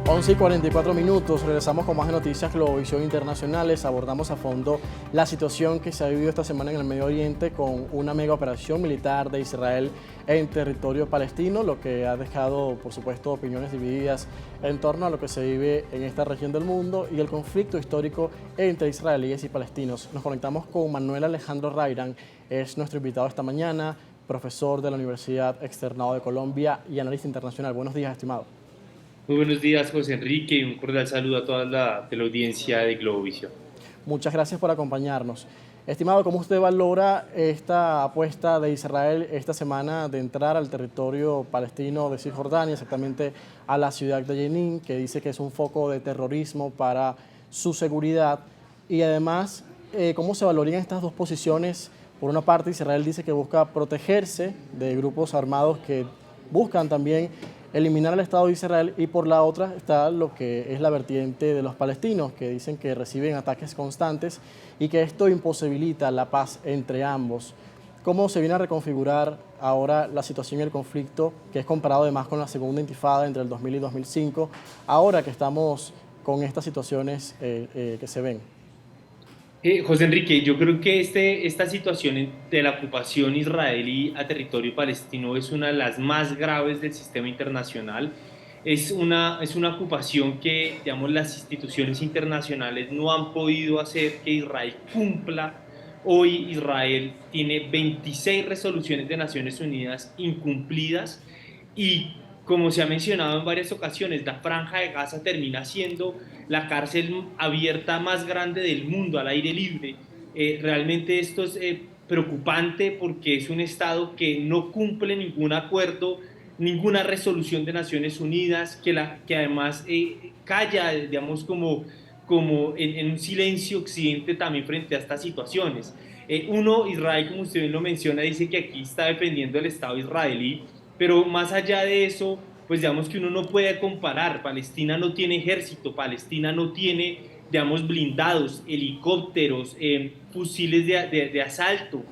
11:44, regresamos con más de Noticias Globovisión Internacionales. Abordamos a fondo la situación que se ha vivido esta semana en el Medio Oriente con una mega operación militar de Israel en territorio palestino, lo que ha dejado, por supuesto, opiniones divididas en torno a lo que se vive en esta región del mundo y el conflicto histórico entre israelíes y palestinos. Nos conectamos con Manuel Alejandro Rairán, es nuestro invitado esta mañana, profesor de la Universidad Externado de Colombia y analista internacional. Buenos días, estimado. Muy buenos días, José Enrique, y un cordial saludo a toda la teleaudiencia de Globovisión. Muchas gracias por acompañarnos. Estimado, ¿cómo usted valora esta apuesta de Israel esta semana de entrar al territorio palestino de Cisjordania, exactamente a la ciudad de Jenin, que dice que es un foco de terrorismo para su seguridad? Y además, ¿cómo se valorían estas dos posiciones? Por una parte, Israel dice que busca protegerse de grupos armados que buscan también eliminar al Estado de Israel, y por la otra está lo que es la vertiente de los palestinos, que dicen que reciben ataques constantes y que esto imposibilita la paz entre ambos. ¿Cómo se viene a reconfigurar ahora la situación y el conflicto, que es comparado además con la segunda intifada entre el 2000 y 2005, ahora que estamos con estas situaciones que se ven? José Enrique, yo creo que esta situación de la ocupación israelí a territorio palestino es una de las más graves del sistema internacional. Es una ocupación que, digamos, las instituciones internacionales no han podido hacer que Israel cumpla. Hoy Israel tiene 26 resoluciones de Naciones Unidas incumplidas y, como se ha mencionado en varias ocasiones, la Franja de Gaza termina siendo la cárcel abierta más grande del mundo, al aire libre. Realmente esto es preocupante porque es un Estado que no cumple ningún acuerdo, ninguna resolución de Naciones Unidas, que además calla, digamos, como en un silencio occidente también frente a estas situaciones. Israel, como usted bien lo menciona, dice que aquí está defendiendo el Estado israelí, pero más allá de eso, pues digamos que uno no puede comparar. Palestina no tiene ejército, Palestina no tiene, digamos, blindados, helicópteros, fusiles de asalto.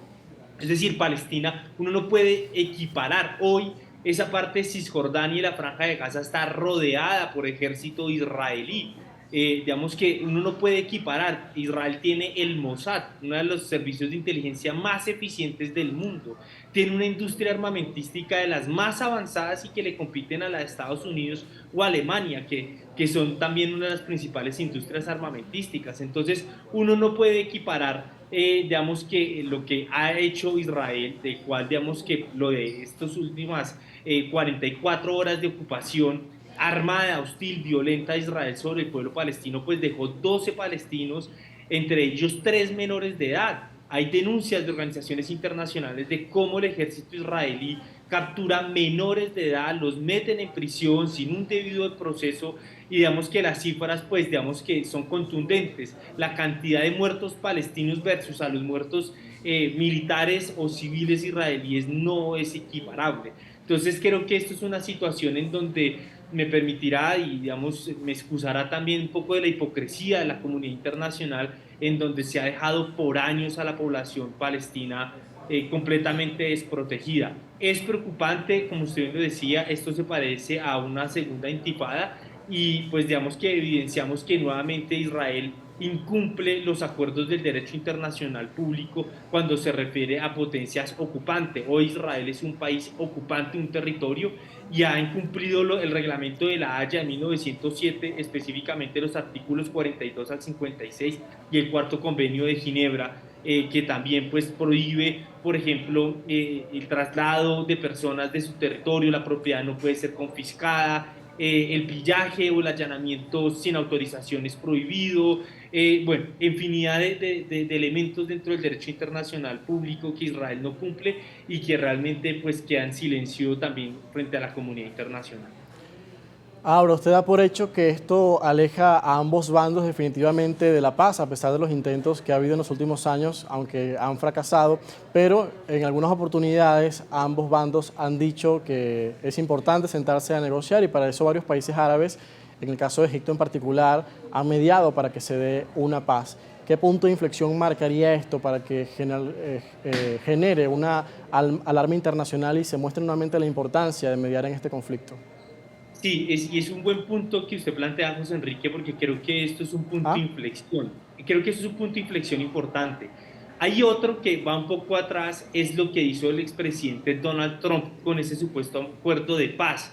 Es decir, Palestina, uno no puede equiparar. Hoy esa parte de Cisjordania y la Franja de Gaza está rodeada por ejército israelí. Digamos que uno no puede equiparar. Israel tiene el Mossad, uno de los servicios de inteligencia más eficientes del mundo. Tiene una industria armamentística de las más avanzadas y que le compiten a la de Estados Unidos o Alemania, que son también una de las principales industrias armamentísticas. Entonces, uno no puede equiparar, digamos, que lo que ha hecho Israel, de cual, digamos, que lo de estas últimas 44 horas de ocupación armada, hostil, violenta de Israel sobre el pueblo palestino, pues dejó 12 palestinos, entre ellos 3 menores de edad. Hay denuncias de organizaciones internacionales de cómo el ejército israelí captura menores de edad, los meten en prisión sin un debido proceso, y digamos que las cifras, pues digamos que son contundentes. La cantidad de muertos palestinos versus a los muertos militares o civiles israelíes no es equiparable. Entonces creo que esto es una situación en donde me permitirá y, digamos, me excusará también un poco de la hipocresía de la comunidad internacional, en donde se ha dejado por años a la población palestina completamente desprotegida. Es preocupante, como usted lo decía, esto se parece a una segunda intifada, y pues digamos que evidenciamos que nuevamente Israel incumple los acuerdos del derecho internacional público cuando se refiere a potencias ocupantes. Hoy Israel es un país ocupante, un territorio, y ha incumplido el reglamento de la Haya de 1907, específicamente los artículos 42 al 56 y el cuarto convenio de Ginebra, que también pues prohíbe, por ejemplo, el traslado de personas de su territorio. La propiedad no puede ser confiscada, el pillaje o el allanamiento sin autorización es prohibido. Bueno, infinidad de elementos dentro del derecho internacional público que Israel no cumple y que realmente pues queda en silencio también frente a la comunidad internacional. Ahora, usted da por hecho que esto aleja a ambos bandos definitivamente de la paz, a pesar de los intentos que ha habido en los últimos años, aunque han fracasado, pero en algunas oportunidades ambos bandos han dicho que es importante sentarse a negociar, y para eso varios países árabes, en el caso de Egipto en particular, han mediado para que se dé una paz. ¿Qué punto de inflexión marcaría esto para que genere una alarma internacional y se muestre nuevamente la importancia de mediar en este conflicto? Sí, y es un buen punto que usted plantea, José Enrique, porque creo que esto es un punto de ¿Ah? inflexión. Creo que esto es un punto de inflexión importante. Hay otro que va un poco atrás, es lo que hizo el expresidente Donald Trump con ese supuesto acuerdo de paz,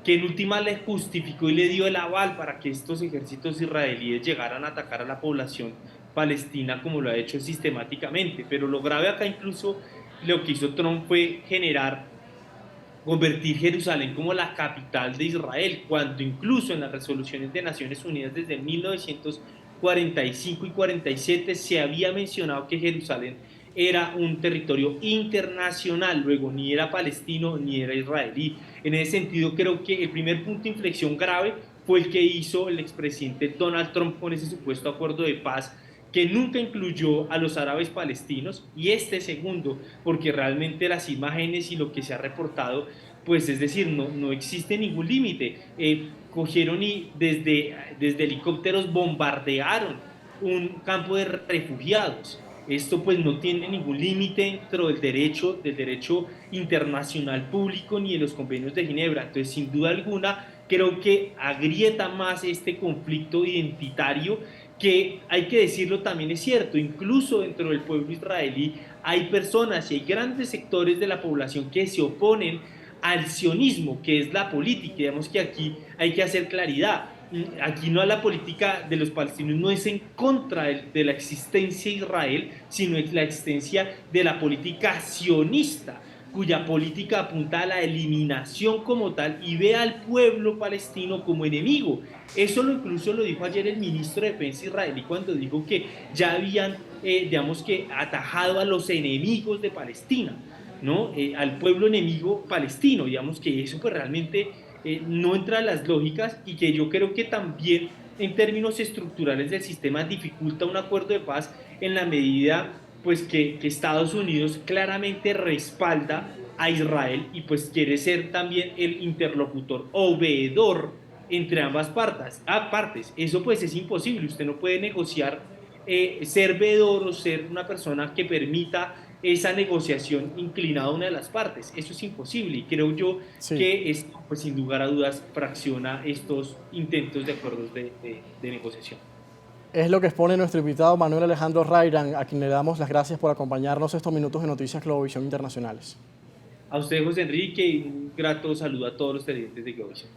que en última le justificó y le dio el aval para que estos ejércitos israelíes llegaran a atacar a la población palestina como lo ha hecho sistemáticamente. Pero lo grave acá incluso lo que hizo Trump fue convertir Jerusalén como la capital de Israel, cuando incluso en las resoluciones de Naciones Unidas desde 1945 y 47 se había mencionado que Jerusalén era un territorio internacional, luego ni era palestino ni era israelí. En ese sentido, creo que el primer punto de inflexión grave fue el que hizo el expresidente Donald Trump con ese supuesto acuerdo de paz que nunca incluyó a los árabes palestinos, y este segundo, porque realmente las imágenes y lo que se ha reportado, pues es decir, no existe ningún límite. Cogieron y desde helicópteros bombardearon un campo de refugiados. Esto pues no tiene ningún límite dentro del derecho internacional público ni de los convenios de Ginebra. Entonces, sin duda alguna, creo que agrieta más este conflicto identitario que, hay que decirlo, también es cierto, incluso dentro del pueblo israelí hay personas y hay grandes sectores de la población que se oponen al sionismo, que es la política. Digamos que aquí hay que hacer claridad. Aquí no, la política de los palestinos no es en contra de la existencia de Israel, sino es la existencia de la política sionista, cuya política apunta a la eliminación como tal y ve al pueblo palestino como enemigo. Eso incluso lo dijo ayer el ministro de Defensa israelí cuando dijo que ya habían, digamos que, atajado a los enemigos de Palestina, ¿no? Al pueblo enemigo palestino. Digamos que eso pues realmente no entra en las lógicas, y que yo creo que también en términos estructurales del sistema dificulta un acuerdo de paz en la medida pues que Estados Unidos claramente respalda a Israel y pues quiere ser también el interlocutor o veedor entre ambas partes. Eso pues es imposible, usted no puede negociar, ser veedor o ser una persona que permita esa negociación inclinada a una de las partes. Eso es imposible, y creo yo Sí. que esto, pues sin lugar a dudas, fracciona estos intentos de acuerdos de negociación. Es lo que expone nuestro invitado Manuel Alejandro Rayran, a quien le damos las gracias por acompañarnos estos minutos de Noticias Globovisión Internacionales. A usted, José Enrique, y un grato saludo a todos los televidentes de Globovisión.